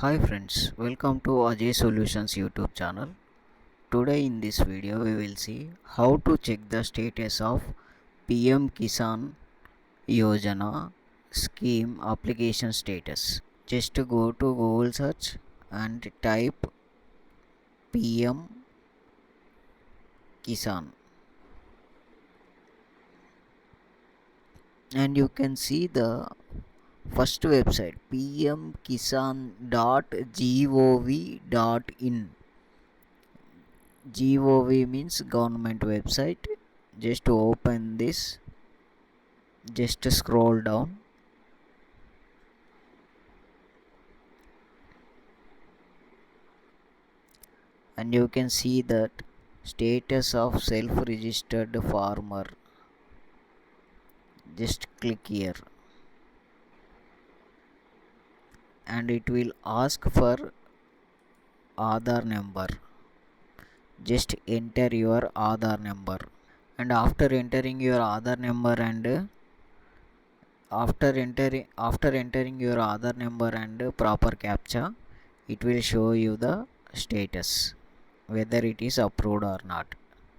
Hi friends, welcome to Ajay Solutions YouTube channel. Today in this video we will see how to check the status of PM Kisan Yojana scheme application status. Just go to Google search and type PM Kisan and you can see the first website pmkisan.gov.in. gov means government website. Just open this, just scroll down and you can see that status of self registered farmer. Just click here and it will ask for Aadhaar number. Just enter your Aadhaar number and after entering your Aadhaar number and after entering your Aadhaar number and proper captcha, it will show you the status whether it is approved or not.